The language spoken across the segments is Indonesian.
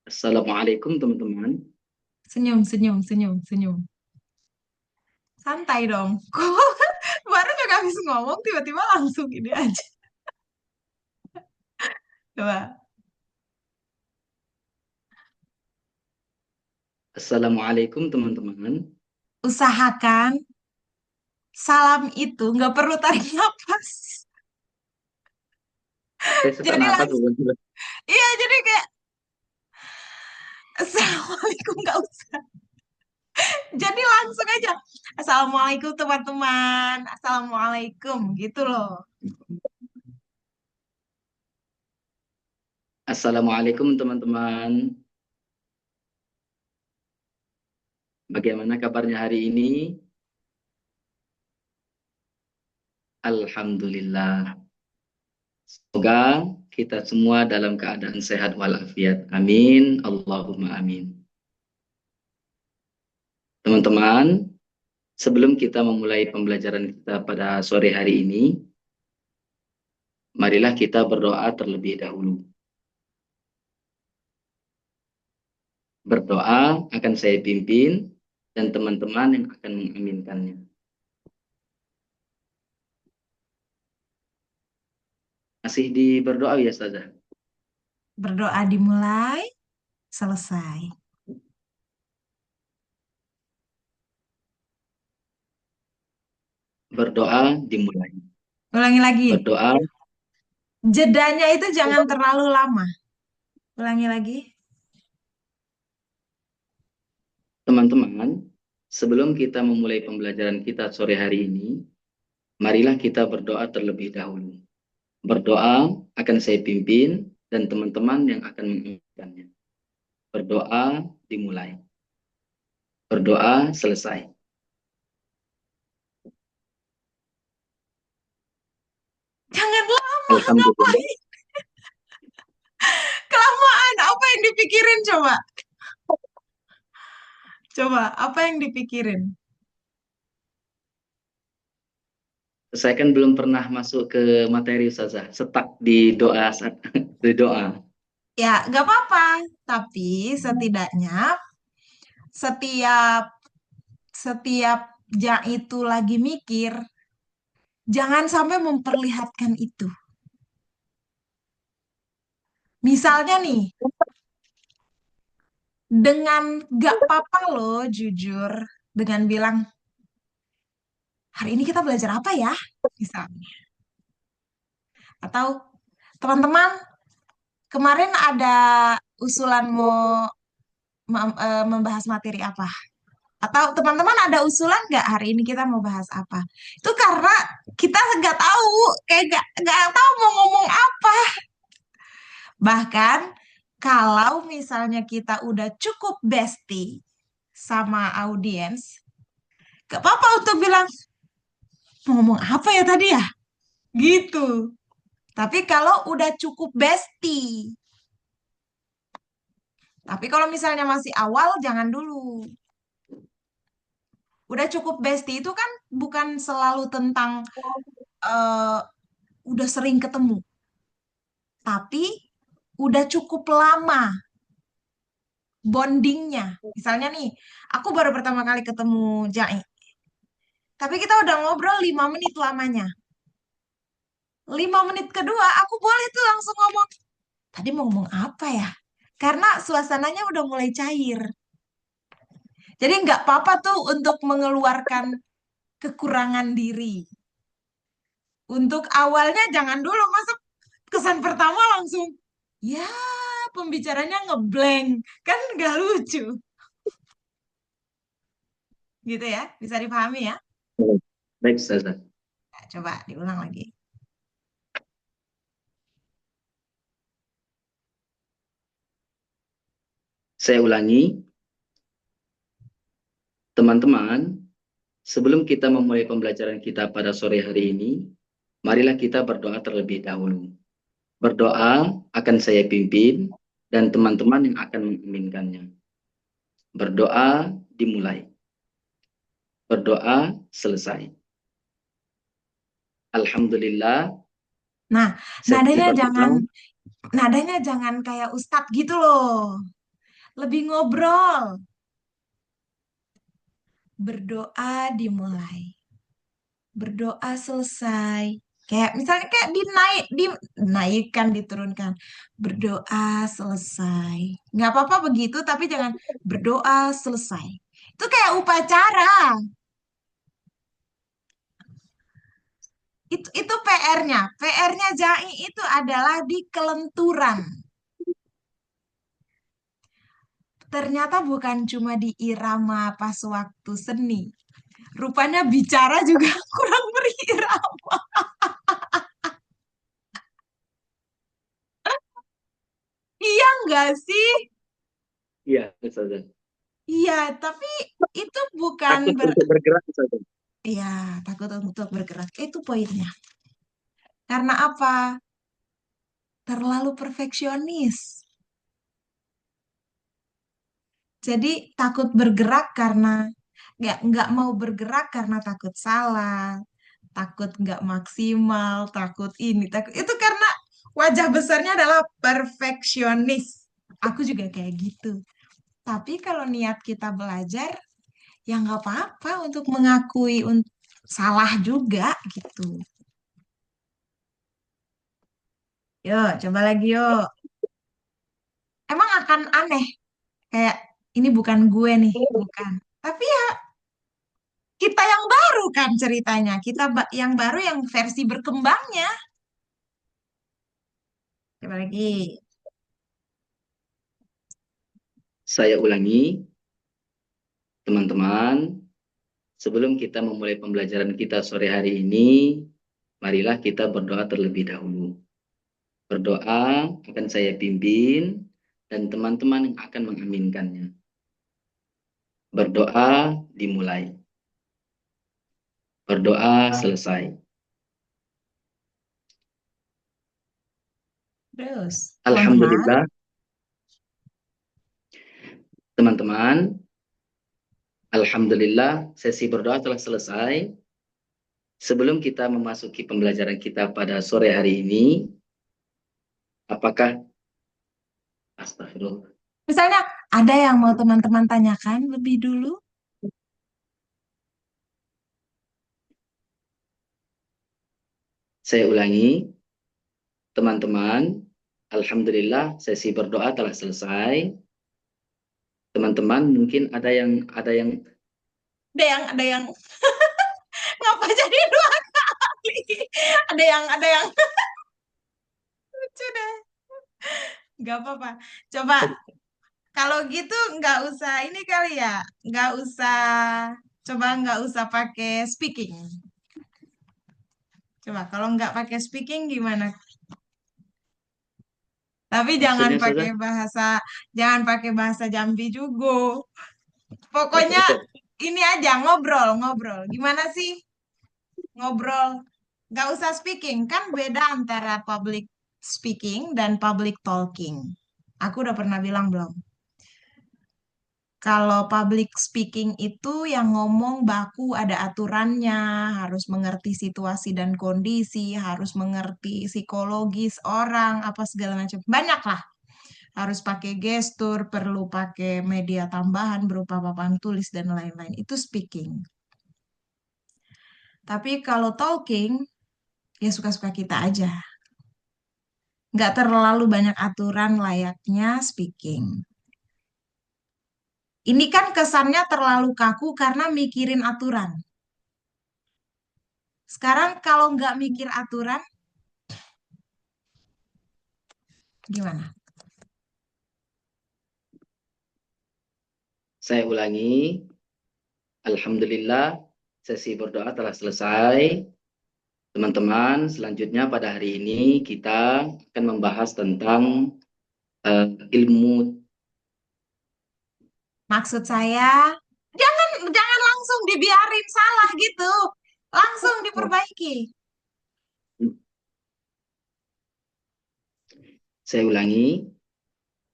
Assalamualaikum teman-teman. Senyum, senyum, senyum, senyum. Santai dong. Kok baru juga habis ngomong, tiba-tiba langsung ini aja. Coba. Assalamualaikum teman-teman. Usahakan salam itu nggak perlu tarik nafas. Saya sesak Jadi nafas langsung, bukan? iya jadi kayak, Assalamualaikum nggak usah. Jadi langsung aja. Assalamualaikum teman-teman. Assalamualaikum gitu loh. Assalamualaikum teman-teman. Bagaimana kabarnya hari ini? Alhamdulillah. Semoga kita semua dalam keadaan sehat walafiat. Amin. Allahumma amin. Teman-teman, sebelum kita memulai pembelajaran kita pada sore hari ini, marilah kita berdoa terlebih dahulu. Berdoa akan saya pimpin dan teman-teman yang akan mengaminkannya. Masih di berdoa ya, Ustazah? Berdoa dimulai, selesai. Berdoa dimulai. Ulangi lagi. Berdoa, Jedanya itu jangan terlalu lama. Ulangi lagi. teman-teman, sebelum kita memulai pembelajaran kita sore hari ini, marilah kita berdoa terlebih dahulu. Berdoa akan saya pimpin dan teman-teman yang akan mengingatkannya. Berdoa dimulai. Berdoa selesai. Jangan lama, Alhamdulillah. ngapain? Kelamaan, apa yang dipikirin coba? Coba, apa yang dipikirin? Saya kan belum pernah masuk ke materi Ustazah. Setak di doa, di doa. Ya, gak apa-apa. Tapi setidaknya setiap setiap itu lagi mikir, jangan sampai memperlihatkan itu. Misalnya nih, dengan gak apa-apa loh, jujur, dengan bilang, hari ini kita belajar apa ya? Misalnya. Atau, teman-teman, kemarin ada usulan mau membahas materi apa? Atau teman-teman ada usulan nggak hari ini kita mau bahas apa? Itu karena kita nggak tahu, kayak nggak tahu mau ngomong apa. Bahkan kalau misalnya kita udah cukup bestie sama audiens, gak apa-apa untuk bilang mau ngomong apa ya tadi ya, gitu. Tapi kalau udah cukup bestie, tapi kalau misalnya masih awal jangan dulu. Udah cukup bestie itu kan bukan selalu tentang eh, udah sering ketemu, tapi udah cukup lama bondingnya. Misalnya nih, aku baru pertama kali ketemu Jai, tapi kita udah ngobrol 5 menit lamanya. 5 menit kedua, aku boleh tuh langsung ngomong, tadi mau ngomong apa ya? Karena suasananya udah mulai cair. Jadi nggak apa-apa tuh untuk mengeluarkan kekurangan diri. Untuk awalnya jangan dulu masuk kesan pertama langsung, ya pembicaranya ngeblank. Kan nggak lucu. Gitu ya, bisa dipahami ya? Baik, Ustazah. Nah, coba diulang lagi. Saya ulangi, teman-teman, sebelum kita memulai pembelajaran kita pada sore hari ini, marilah kita berdoa terlebih dahulu. Berdoa akan saya pimpin dan teman-teman yang akan mengaminkannya. Berdoa dimulai. Berdoa selesai. Alhamdulillah, Nah, saya nadanya berdoa. jangan nadanya jangan kayak ustadz gitu loh. lebih ngobrol. Berdoa dimulai. Berdoa selesai. Kayak misalnya kayak dinaikkan, diturunkan. Berdoa selesai. Nggak apa-apa begitu, tapi jangan berdoa selesai. Itu kayak upacara. Itu PR-nya. PR-nya Jai itu adalah di kelenturan. Ternyata bukan cuma di irama pas waktu seni. Rupanya bicara juga kurang berirama. Iya nggak sih? Iya, Ustazah. Iya, tapi itu bukan Takut untuk bergerak, Ustazah. Iya, takut untuk bergerak. Itu poinnya. Karena apa? Terlalu perfeksionis. Jadi takut bergerak karena nggak mau bergerak karena takut salah, takut nggak maksimal, takut ini, takut itu karena wajah besarnya adalah perfeksionis. Aku juga kayak gitu. Tapi kalau niat kita belajar, ya nggak apa-apa untuk mengakui salah juga gitu. Yuk, coba lagi yuk. Emang akan aneh, kayak ini bukan gue nih, bukan. Tapi ya kita yang baru kan ceritanya, yang baru yang versi berkembangnya. Coba lagi. Saya ulangi, teman-teman, sebelum kita memulai pembelajaran kita sore hari ini, marilah kita berdoa terlebih dahulu. Berdoa akan saya pimpin dan teman-teman yang akan mengaminkannya. Berdoa dimulai. Berdoa selesai. Terus, teman-teman, Alhamdulillah, teman-teman. Alhamdulillah, sesi berdoa telah selesai. Sebelum kita memasuki pembelajaran kita pada sore hari ini, apakah astagfirullah? misalnya ada yang mau teman-teman tanyakan lebih dulu? Saya ulangi, teman-teman. Alhamdulillah, sesi berdoa telah selesai. Teman-teman, mungkin ada yang Ada yang ngapa jadi dua kali? Ada yang lucu deh. Nggak apa-apa. Coba kalau gitu nggak usah ini kali ya. Nggak usah, coba nggak usah pakai speaking. Coba kalau nggak pakai speaking gimana? Tapi maksudnya saudara. jangan pakai bahasa Jambi juga. Pokoknya ini aja ngobrol. Gimana sih ngobrol? Nggak usah speaking, kan beda antara public speaking dan public talking. Aku udah pernah bilang belum? Kalau public speaking itu yang ngomong baku ada aturannya, harus mengerti situasi dan kondisi, harus mengerti psikologis orang, apa segala macam. Banyak lah. Harus pakai gestur, perlu pakai media tambahan berupa papan tulis dan lain-lain. Itu speaking. Tapi kalau talking, ya suka-suka kita aja. Nggak terlalu banyak aturan layaknya speaking. Ini kan kesannya terlalu kaku karena mikirin aturan. Sekarang kalau nggak mikir aturan, gimana? Saya ulangi, Alhamdulillah, sesi berdoa telah selesai. Teman-teman, selanjutnya pada hari ini kita akan membahas tentang ilmu. Maksud saya, jangan langsung dibiarin salah gitu. Langsung diperbaiki. Saya ulangi,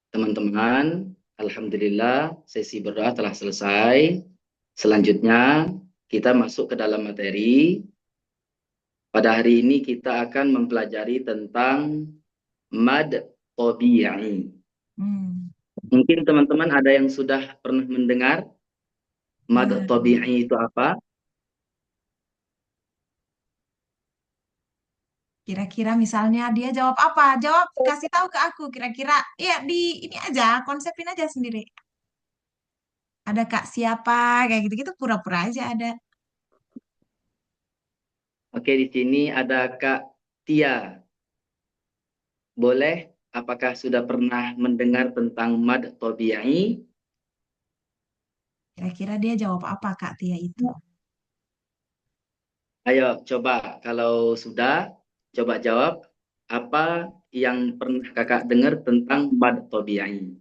teman-teman, Alhamdulillah, sesi berdoa telah selesai. Selanjutnya, kita masuk ke dalam materi. Pada hari ini kita akan mempelajari tentang mad tabi'i. Hmm. Mungkin teman-teman ada yang sudah pernah mendengar mad Hmm, tabi'i itu apa? kira-kira misalnya dia jawab apa? Jawab, kasih tahu ke aku. Kira-kira, ya di ini aja, konsepin aja sendiri. Ada kak siapa, kayak gitu-gitu pura-pura aja ada. Oke, di sini ada Kak Tia. Boleh? Apakah sudah pernah mendengar tentang mad tabi'i? Kira-kira dia jawab apa kak Tia itu? Ayo, coba kalau sudah, coba jawab apa yang pernah kakak dengar tentang mad tabi'i.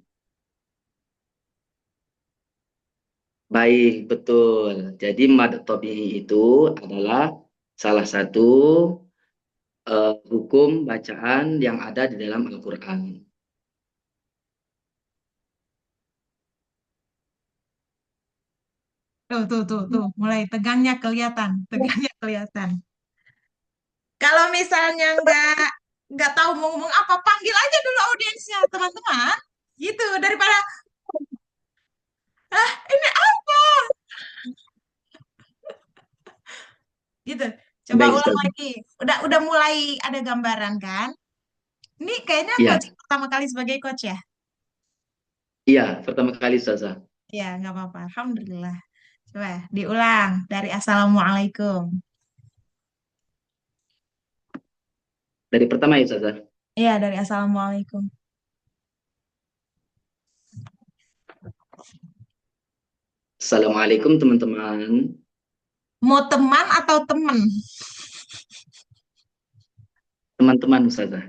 Baik, betul. Jadi mad tabi'i itu adalah salah satu hukum bacaan yang ada di dalam Al-Quran. Tuh, mulai tegangnya kelihatan, tegangnya kelihatan. Kalau misalnya nggak tahu mau ngomong apa, panggil aja dulu audiensnya, teman-teman. Gitu, daripada, ah ini apa? Gitu. Coba Baik, ulang Ustaz. lagi. Udah mulai ada gambaran kan? Ini kayaknya coach Iya, pertama kali sebagai coach ya? iya, pertama kali Ustazah. Ya, nggak apa-apa. Alhamdulillah. Coba diulang dari Assalamualaikum. Dari pertama ya Ustazah. Iya, dari Assalamualaikum. Assalamualaikum teman-teman. Mau teman atau temen? Teman-teman Ustazah.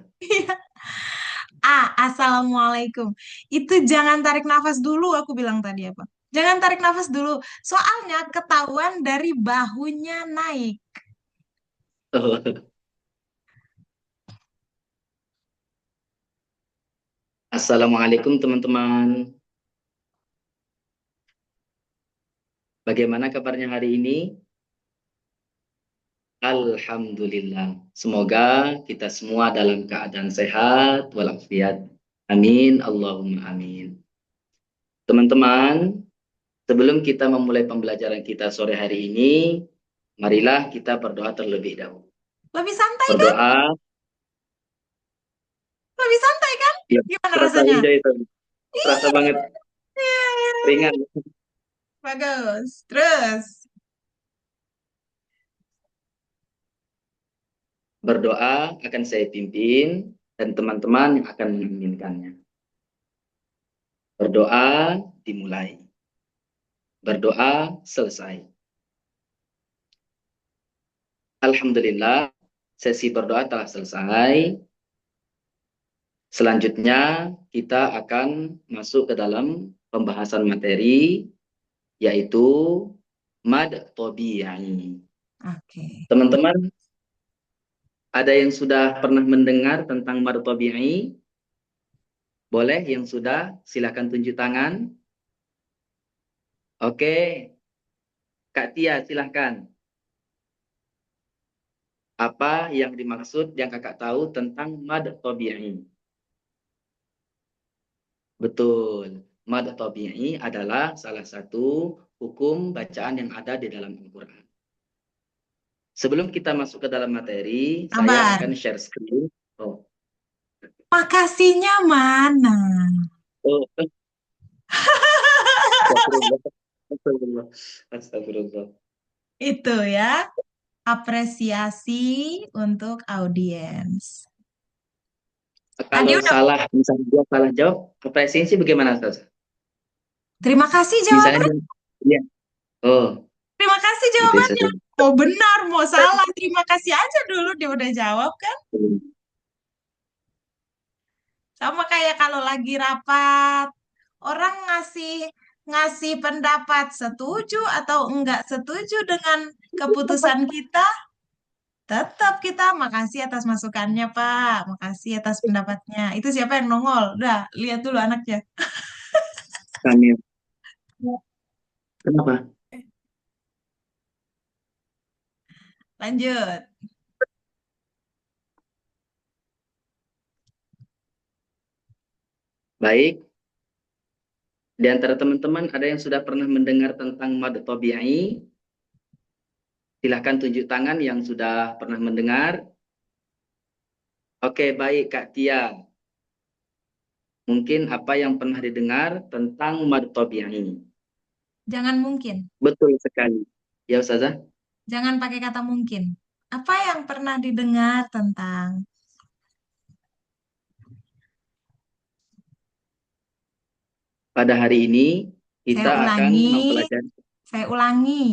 Assalamualaikum. Itu jangan tarik nafas dulu, aku bilang tadi apa? Jangan tarik nafas dulu. Soalnya ketahuan dari bahunya naik. Assalamualaikum teman-teman. Bagaimana kabarnya hari ini? Alhamdulillah. Semoga kita semua dalam keadaan sehat walafiat. Amin. Allahumma amin. Teman-teman, sebelum kita memulai pembelajaran kita sore hari ini, marilah kita berdoa terlebih dahulu. Lebih santai kan? Berdoa, Lebih santai kan? ya, Gimana terasa rasanya? enjoy, terasa banget Yeay. ringan. Bagus. Terus. Berdoa akan saya pimpin dan teman-teman yang akan mengaminkannya. Berdoa dimulai. Berdoa selesai. Alhamdulillah, sesi berdoa telah selesai. Selanjutnya, kita akan masuk ke dalam pembahasan materi, yaitu mad tabi'i. Oke. Teman-teman, ada yang sudah pernah mendengar tentang mad tabi'i? Boleh yang sudah, silakan tunjuk tangan. Oke, Kak Tia, silahkan. Apa yang dimaksud yang kakak tahu tentang mad tabi'i? Betul. Mad tabi'i adalah salah satu hukum bacaan yang ada di dalam Al-Quran. Sebelum kita masuk ke dalam materi, saya Sabar. akan share screen. Oh, Makasihnya mana? oh, astagfirullah. Astagfirullah. Astagfirullah. Itu ya, apresiasi untuk audiens. Tadi Kalau udah, salah, misalnya dia salah jawab, apresiasi bagaimana, Ustaz? terima kasih Misalnya jawabannya. dia, iya. Oh, Terima kasih gitu ya, jawabannya. Ustaz. Mau benar, mau salah, terima kasih aja dulu dia udah jawab kan. Sama kayak kalau lagi rapat, orang ngasih ngasih pendapat setuju atau enggak setuju dengan keputusan kita, tetap kita makasih atas masukannya, Pak. Makasih atas pendapatnya. Itu siapa yang nongol? Udah, lihat dulu anaknya. Tanya, kenapa? Lanjut. Baik, Di antara teman-teman ada yang sudah pernah mendengar tentang mad tabi'i? Silahkan tunjuk tangan yang sudah pernah mendengar. Oke, baik Kak Tia. Mungkin apa yang pernah didengar tentang mad tabi'i? Jangan mungkin. Betul sekali. Ya Ustazah, Jangan pakai kata mungkin. Apa yang pernah didengar tentang? pada hari ini Saya kita akan ulangi, mempelajari, saya ulangi.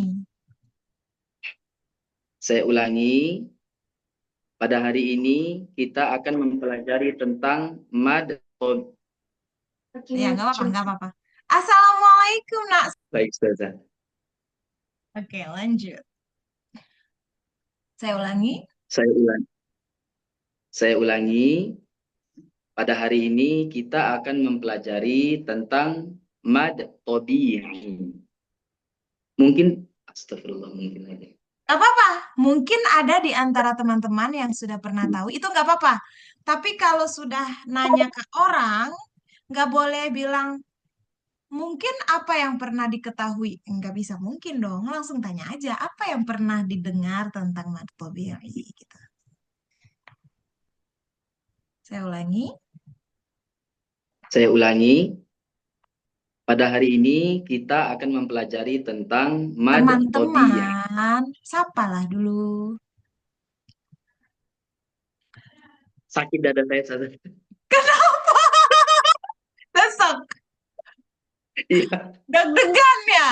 saya ulangi, pada hari ini kita akan mempelajari tentang mad tabi'i. Ya, nggak apa-apa, nggak apa-apa. Assalamualaikum, Nak. Baik Ustazah. Oke, lanjut. Saya ulangi. Saya ulangi. Saya ulangi, pada hari ini kita akan mempelajari tentang mad tabi'i. Mungkin, astagfirullah, mungkin aja. Nggak apa-apa. Mungkin ada di antara teman-teman yang sudah pernah tahu. Itu nggak apa-apa. Tapi kalau sudah nanya ke orang, nggak boleh bilang, mungkin apa yang pernah diketahui. Nggak bisa mungkin dong. Langsung tanya aja, apa yang pernah didengar tentang matahari gitu. Saya ulangi. Saya ulangi, pada hari ini kita akan mempelajari tentang mad tabi'i. Teman-teman, sapalah dulu. Sakit dada saya, Ustazah. Kenapa? Besok. Iya, Deg-degan ya.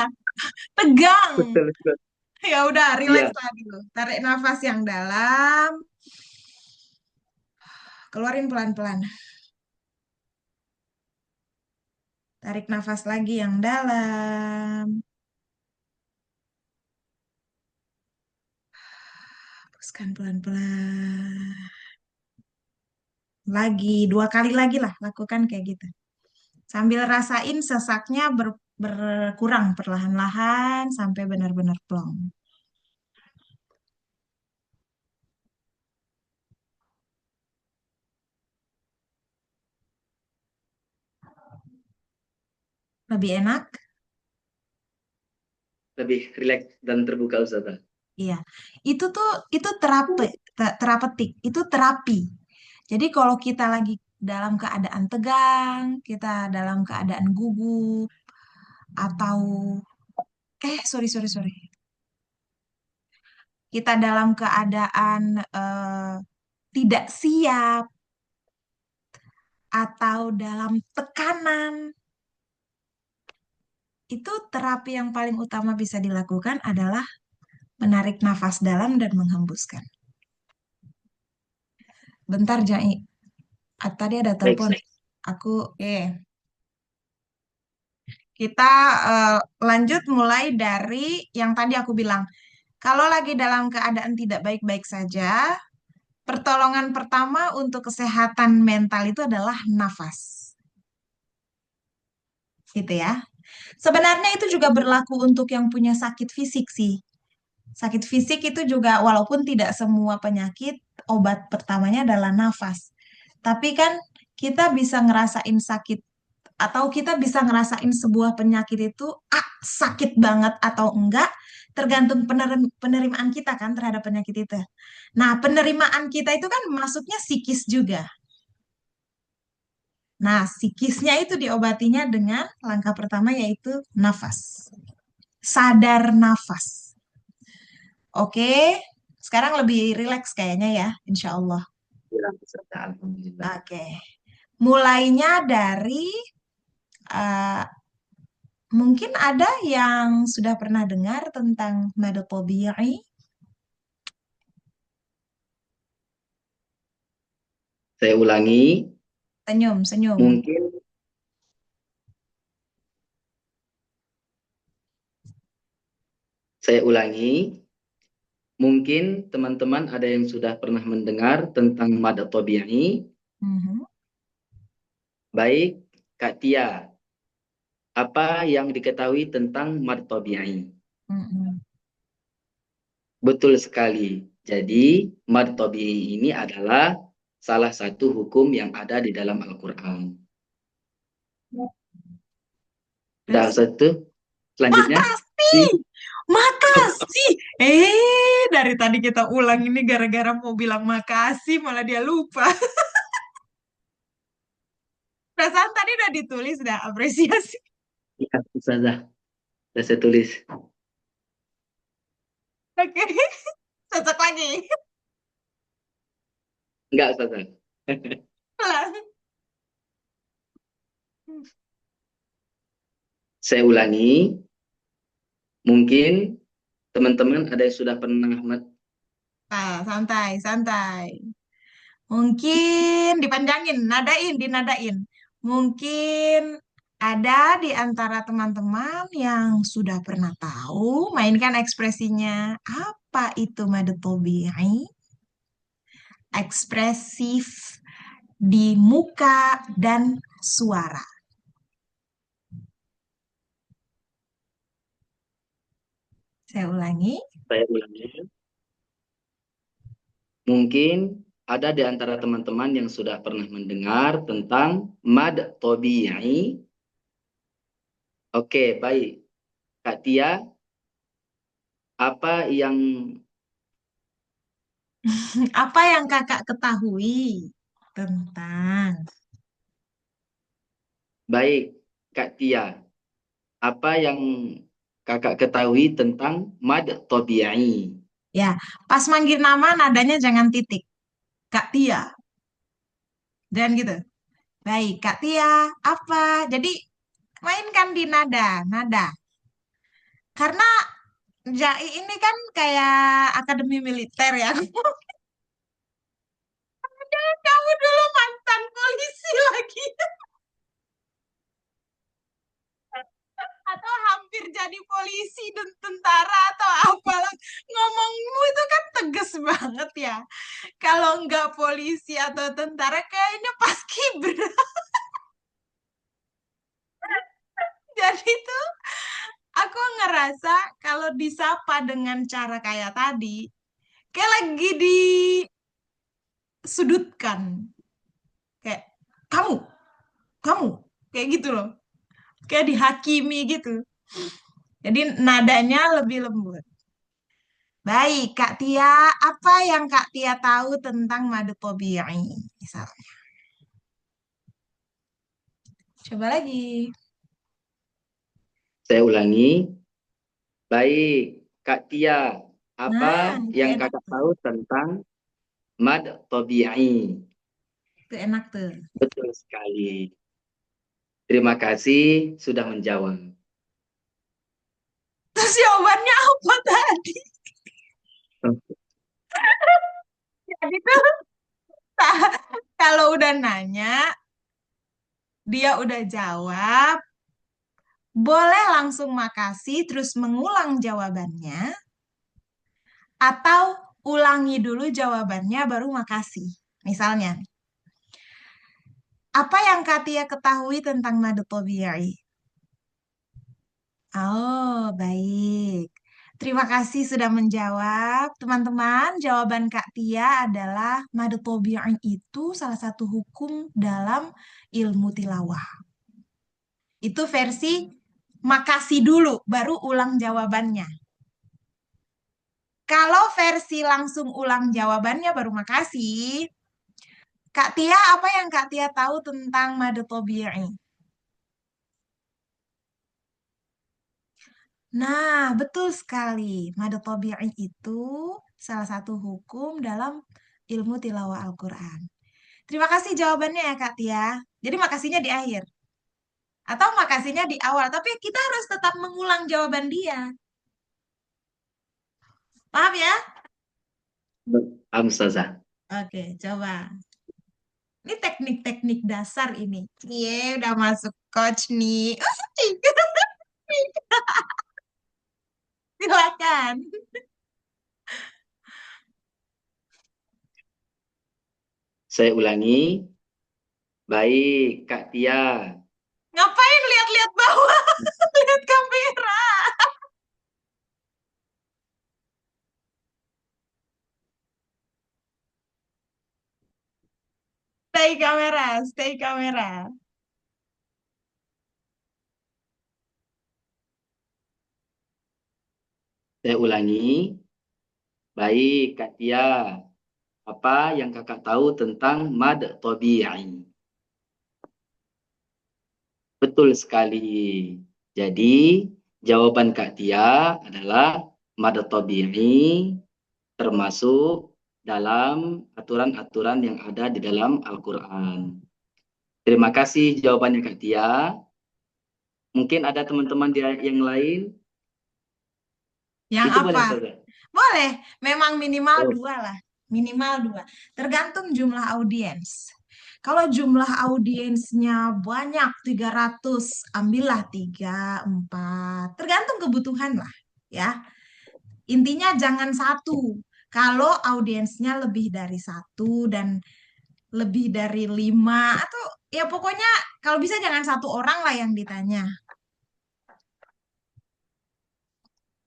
Tegang. betul, betul. Ya udah, relax Iya, lah dulu. Tarik nafas yang dalam. Keluarin pelan-pelan. Tarik nafas lagi yang dalam. Hapuskan pelan-pelan. Lagi, dua kali lagi lah. Lakukan kayak gitu. Sambil rasain sesaknya berkurang perlahan-lahan sampai benar-benar plong. Lebih enak? lebih rileks dan terbuka, Ustazah. Iya. Itu terapetik, itu terapi. Jadi kalau kita lagi dalam keadaan tegang, kita dalam keadaan gugup, atau sorry sorry sorry, kita dalam keadaan tidak siap atau dalam tekanan, itu terapi yang paling utama bisa dilakukan adalah menarik nafas dalam dan menghembuskan. Bentar, Jai. Tadi ada Baik, telepon. Aku, kita lanjut mulai dari yang tadi aku bilang. Kalau lagi dalam keadaan tidak baik-baik saja, pertolongan pertama untuk kesehatan mental itu adalah nafas. Gitu ya. Sebenarnya itu juga berlaku untuk yang punya sakit fisik sih. Sakit fisik itu juga walaupun tidak semua penyakit, obat pertamanya adalah nafas. Tapi kan kita bisa ngerasain sakit atau kita bisa ngerasain sebuah penyakit itu sakit banget atau enggak tergantung penerimaan kita kan terhadap penyakit itu. Nah, penerimaan kita itu kan masuknya psikis juga. Nah, psikisnya itu diobatinya dengan langkah pertama yaitu nafas. Sadar nafas. Oke, sekarang lebih rileks kayaknya ya, insya Allah. ya, Ustazah. Alhamdulillah. Oke, mulainya dari eh, mungkin ada yang sudah pernah dengar tentang madu tabi'i. Saya ulangi, Senyum, senyum. mungkin saya ulangi, mungkin teman-teman ada yang sudah pernah mendengar tentang mad tabi'i. Mhm, Baik, Kak Tia, apa yang diketahui tentang mad tabi'i? mhm. Betul sekali. Jadi, mad tabi'i ini adalah salah satu hukum yang ada di dalam Al-Quran. Udah Terus, satu. Selanjutnya. makasih, Si. makasih. Dari tadi kita ulang ini gara-gara mau bilang makasih, malah dia lupa. Perasaan tadi udah ditulis, udah apresiasi. Ya, Ustazah. Sudah saya tulis. Oke, cocok lagi. Enggak, Ustazah. Ulang. Saya ulangi. Mungkin teman-teman ada yang sudah pernah Nah, santai, santai. Mungkin dipanjangin, nadain, dinadain. Mungkin ada di antara teman-teman yang sudah pernah tahu mainkan ekspresinya. Apa itu madu tobi'i? Ekspresif di muka dan suara. Saya ulangi. saya ulangi. Mungkin ada di antara teman-teman yang sudah pernah mendengar tentang mad tobi'i. Oke, baik. Kak Tia, apa yang Apa yang kakak ketahui tentang? baik, Kak Tia, apa yang kakak ketahui tentang mad tobi'i? Ya, pas manggil nama nadanya jangan titik. Kak Tia, dan gitu. Baik, Kak Tia, apa? Jadi mainkan di nada, nada. Karena JAI ini kan kayak akademi militer ya. Kamu dulu mantan polisi lagi. Atau hampir jadi polisi dan tentara atau apalah. Ngomongmu itu kan tegas banget ya. Kalau nggak polisi atau tentara kayaknya pas kibra. Jadi tuh aku ngerasa kalau disapa dengan cara kayak tadi, kayak lagi disudutkan. Kayak, kamu, kamu. Kayak gitu loh. Kayak dihakimi gitu. Jadi nadanya lebih lembut. Baik, Kak Tia, apa yang Kak Tia tahu tentang madu tabi'i? Misalnya. Coba lagi. Saya ulangi. Baik, Kak Tia, apa Nah, itu yang enak kakak tuh. tahu tentang mad tabi'i? Itu enak tuh. Betul sekali. Terima kasih sudah menjawab. Terus jawabannya apa tadi? Jadi tuh kalau udah nanya, dia udah jawab, boleh langsung makasih terus mengulang jawabannya, atau ulangi dulu jawabannya baru makasih. Misalnya, apa yang Katia ketahui tentang madu tabi'i? Oh, baik. Terima kasih sudah menjawab. Teman-teman, jawaban Kak Tia adalah madu tabi'i itu salah satu hukum dalam ilmu tilawah. Itu versi makasih dulu, baru ulang jawabannya. Kalau versi langsung ulang jawabannya baru makasih, Kak Tia, apa yang Kak Tia tahu tentang madu tabi'i? Nah, betul sekali. Madu tabi'i itu salah satu hukum dalam ilmu tilawah Al-Quran. Terima kasih jawabannya ya Kak Tia. Jadi makasihnya di akhir. Atau makasihnya di awal. Tapi kita harus tetap mengulang jawaban dia. Paham ya? Paham, Ustazah. Oke, coba. Ini teknik-teknik dasar ini. Iya, udah masuk coach nih. Silakan. Saya ulangi. Baik, Kak Tia. Ngapain lihat-lihat bawah? Lihat kamera. Stay kamera, stay kamera. Saya ulangi. Baik, Kak Tia. Apa yang kakak tahu tentang mad tabi'i? Betul sekali. Jadi, jawaban Kak Tia adalah mad tabi'i termasuk dalam aturan-aturan yang ada di dalam Al-Quran. Terima kasih jawabannya Kak Tia. Mungkin ada teman-teman yang lain. Yang Itu boleh, apa? Ustazah. Boleh, memang minimal Oh, dua lah. Minimal dua. Tergantung jumlah audiens. Kalau jumlah audiensnya banyak, 300, ambillah 3, 4. Tergantung kebutuhan lah. Ya, intinya jangan satu. Kalau audiensnya lebih dari satu dan lebih dari 5, atau ya pokoknya kalau bisa jangan satu orang lah yang ditanya.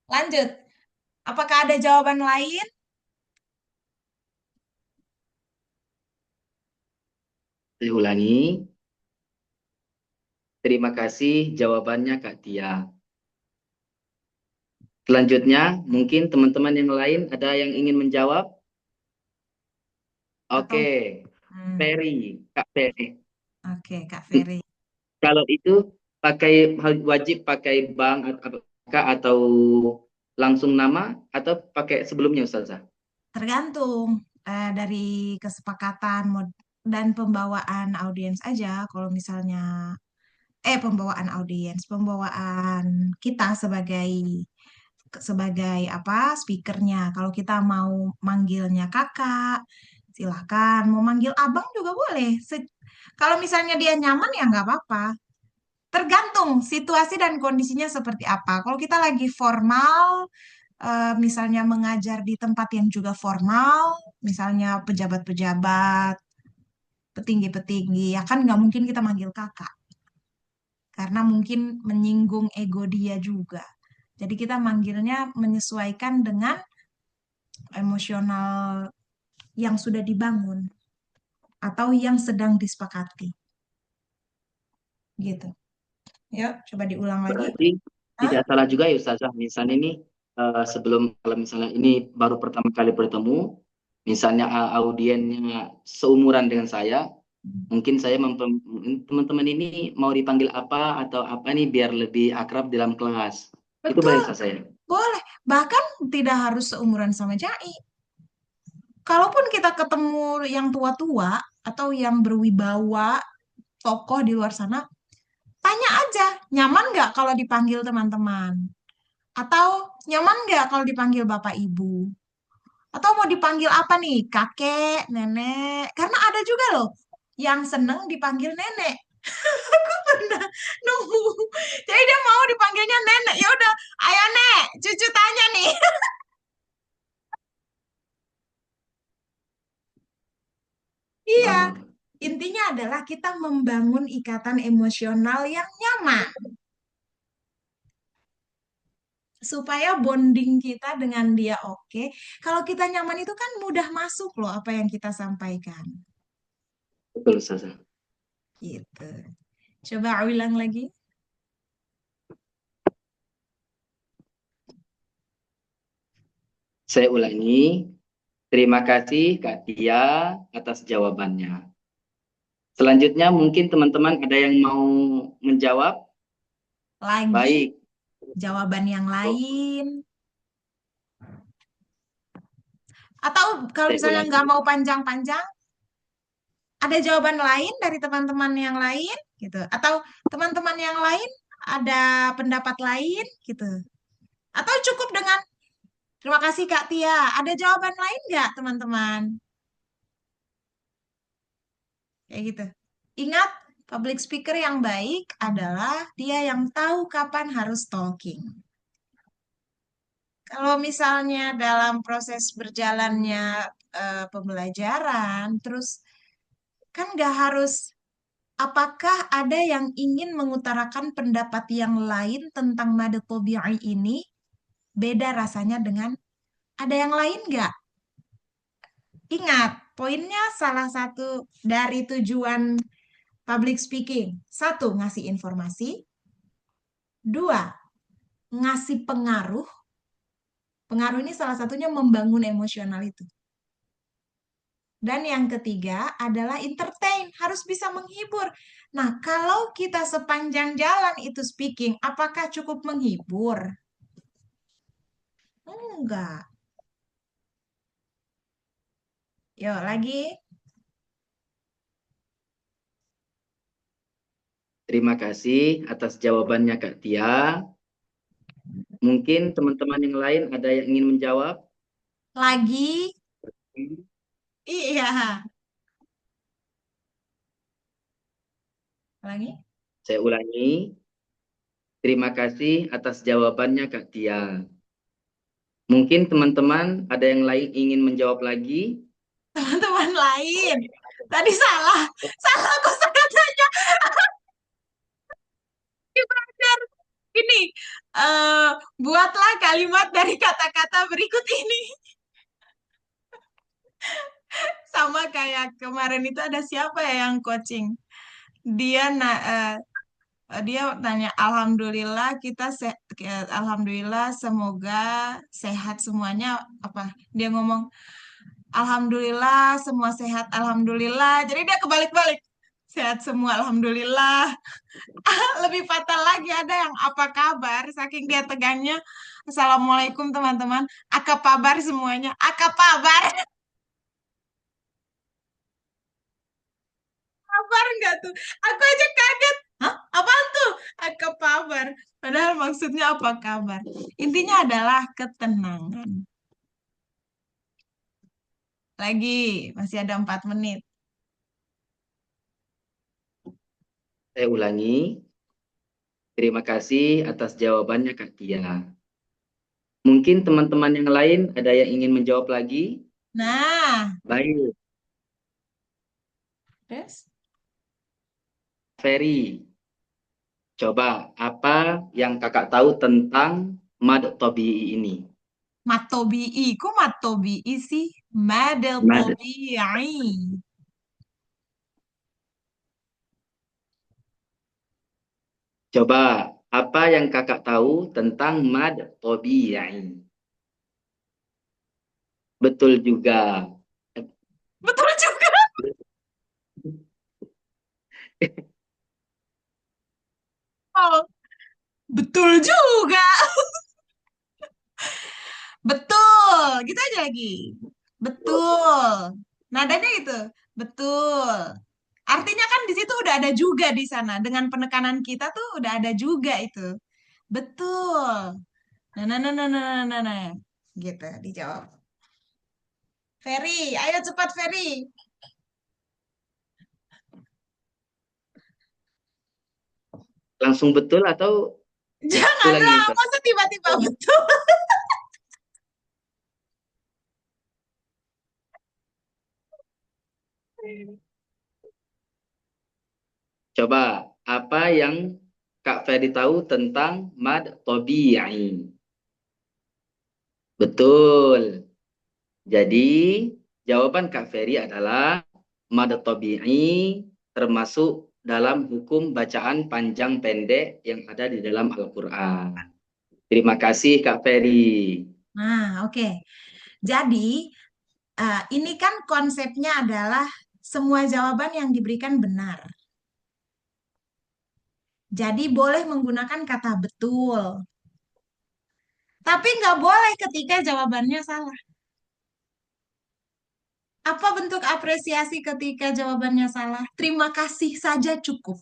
Lanjut. Apakah ada jawaban lain? saya ulangi. Terima kasih jawabannya Kak Tia. Selanjutnya, mungkin teman-teman yang lain ada yang ingin menjawab? Atau Oke, hmm, Ferry, Kak Ferry. oke, Kak Ferry. Kalau itu wajib pakai bank atau langsung nama atau pakai sebelumnya Ustazah? Tergantung dari kesepakatan dan pembawaan audiens aja. Kalau misalnya pembawaan audiens, pembawaan kita sebagai apa speakernya. Kalau kita mau manggilnya kakak, silakan. Mau manggil abang juga boleh. Kalau misalnya dia nyaman ya nggak apa-apa. Tergantung situasi dan kondisinya seperti apa. Kalau kita lagi formal, misalnya mengajar di tempat yang juga formal, misalnya pejabat-pejabat, petinggi-petinggi, ya kan nggak mungkin kita manggil kakak, karena mungkin menyinggung ego dia juga. Jadi kita manggilnya menyesuaikan dengan emosional yang sudah dibangun atau yang sedang disepakati, gitu. Yuk, coba diulang lagi. Berarti Hah? tidak salah juga ya Ustazah. Misalnya ini sebelum kalau misalnya ini baru pertama kali bertemu, misalnya audiennya seumuran dengan saya, mungkin saya teman-teman ini mau dipanggil apa atau apa nih biar lebih akrab dalam kelas. Itu boleh Betul, Ustazah ya? boleh. Bahkan tidak harus seumuran sama Jai. Kalaupun kita ketemu yang tua-tua atau yang berwibawa, tokoh di luar sana, tanya aja, nyaman nggak kalau dipanggil teman-teman? Atau nyaman nggak kalau dipanggil bapak ibu? Atau mau dipanggil apa nih? Kakek, nenek? Karena ada juga loh yang seneng dipanggil nenek. Aku pernah nunggu. Jadi dia mau dipanggilnya nenek. Ya udah, ayo nek, cucu tanya nih. Iya, Oh, intinya adalah kita membangun ikatan emosional yang nyaman supaya bonding kita dengan dia oke. Kalau kita nyaman itu kan mudah masuk loh apa yang kita sampaikan. betul Ustazah. Gitu. Coba ulang lagi. Saya ulangi. Terima kasih Kak Tia atas jawabannya. Selanjutnya mungkin teman-teman ada yang mau menjawab? Lagi Baik. jawaban yang lain. Atau kalau Saya misalnya nggak ulangi. mau panjang-panjang, ada jawaban lain dari teman-teman yang lain gitu. Atau teman-teman yang lain ada pendapat lain gitu. Atau cukup dengan terima kasih Kak Tia. Ada jawaban lain nggak teman-teman? Kayak gitu. Ingat, public speaker yang baik adalah dia yang tahu kapan harus talking. Kalau misalnya dalam proses berjalannya pembelajaran, terus kan nggak harus, apakah ada yang ingin mengutarakan pendapat yang lain tentang mada tabi'i ini? Beda rasanya dengan ada yang lain nggak? Ingat, poinnya salah satu dari tujuan public speaking. Satu, ngasih informasi. Dua, ngasih pengaruh. Pengaruh ini salah satunya membangun emosional itu. Dan yang ketiga adalah entertain, harus bisa menghibur. Nah, kalau kita sepanjang jalan itu speaking, apakah cukup menghibur? Enggak. Yuk, lagi. Terima kasih atas jawabannya Kak Tia. Mungkin teman-teman yang lain ada yang ingin menjawab? Lagi. Iya. Lagi. Saya ulangi. Terima kasih atas jawabannya Kak Tia. Mungkin teman-teman ada yang lain ingin menjawab lagi? Teman-teman lain. Tadi salah. Salah kosakatanya. Belajar. Ini. eh buatlah kalimat dari kata-kata berikut ini. Sama kayak kemarin itu ada siapa ya yang coaching? Dia dia tanya, Alhamdulillah Alhamdulillah semoga sehat semuanya. Apa? Dia ngomong, Alhamdulillah semua sehat, Alhamdulillah. Jadi dia kebalik-balik. Sehat semua, Alhamdulillah. Lebih fatal lagi ada yang apa kabar, saking dia tegangnya. Assalamualaikum teman-teman. Apa kabar semuanya? Apa kabar? Kabar nggak tuh? Aku aja kaget. Hah? Apaan tuh? Apa kabar? Padahal maksudnya apa kabar? Intinya adalah ketenangan. Lagi, masih ada 4 menit. Saya ulangi. Terima kasih atas jawabannya Kak Tia. Mungkin teman-teman yang lain ada yang ingin menjawab lagi? Nah, Baik, terus? Ferry. Coba apa yang kakak tahu tentang mad tobi'i ini? Matobi'i. Kok matobi'i sih? Madel Mad. tobi'i. Coba apa yang kakak tahu tentang mad tobi'i? Betul juga. Betul juga. Oh, betul juga. Betul. Gitu aja lagi. Betul. Nadanya itu. Betul. Artinya kan di situ udah ada juga di sana. Dengan penekanan kita tuh udah ada juga itu. Betul. Nah. Gitu dijawab. Ferry, ayo cepat Ferry. Langsung betul atau Janganlah, ulangi? masa tiba-tiba betul. Coba apa yang Kak Ferry tahu tentang mad tobi'i? Betul. Jadi jawaban Kak Ferry adalah mad tobi'i termasuk dalam hukum bacaan panjang pendek yang ada di dalam Al-Quran. Terima kasih Kak Ferry. Nah, oke. Jadi, ini kan konsepnya adalah semua jawaban yang diberikan benar. Jadi boleh menggunakan kata betul. Tapi nggak boleh ketika jawabannya salah. Apa bentuk apresiasi ketika jawabannya salah? Terima kasih saja cukup.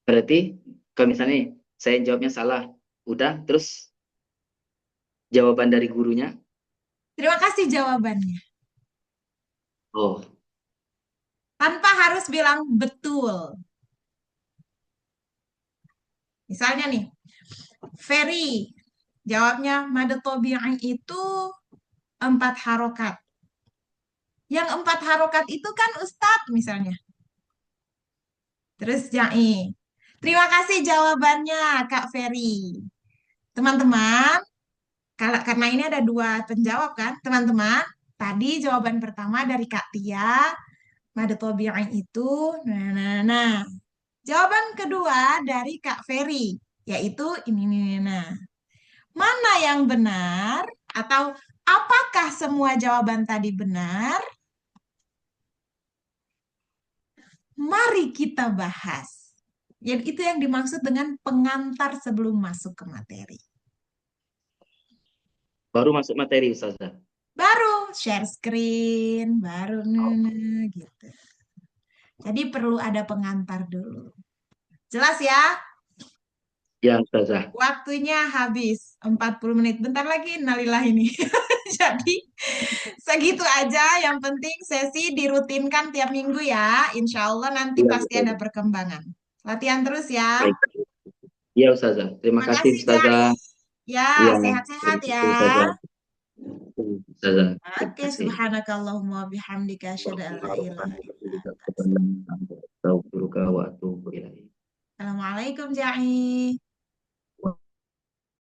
Berarti kalau misalnya saya jawabnya salah, udah terus jawaban dari gurunya, Terima kasih jawabannya. oh Tanpa harus bilang betul. Misalnya nih, Ferry, jawabnya mada tobi'ah itu 4 harokat. Yang 4 harokat itu kan Ustadz misalnya. Terus Jai. Terima kasih jawabannya Kak Ferry. Teman-teman, kalau karena ini ada 2 penjawab kan, teman-teman. Tadi jawaban pertama dari Kak Tia, mada tobi'ah itu. Nah. Jawaban kedua dari Kak Ferry. yaitu ini. Nah, mana yang benar? Atau apakah semua jawaban tadi benar? Mari kita bahas. Jadi itu yang dimaksud dengan pengantar sebelum masuk ke materi. Baru masuk materi, Ustazah. Baru share screen, baru gitu. Jadi perlu ada pengantar dulu. Jelas ya? Ya, Ustazah. Waktunya habis 40 menit. Bentar lagi nalilah ini. Jadi segitu aja. Yang penting sesi dirutinkan tiap minggu ya. Insya Allah nanti Iya, pasti ada Ustazah. perkembangan. Latihan terus ya. Baik. Iya, Ustazah. Terima kasih, Makasih Jai. Ustazah. Ya, Iya, sehat-sehat terima ya. kasih, Ustazah. Ustazah, terima Oke, kasih. subhanakallahumma bihamdika asyhadu an la ilaha illa anta. Assalamualaikum warahmatullahi wabarakatuh. Assalamualaikum Jai.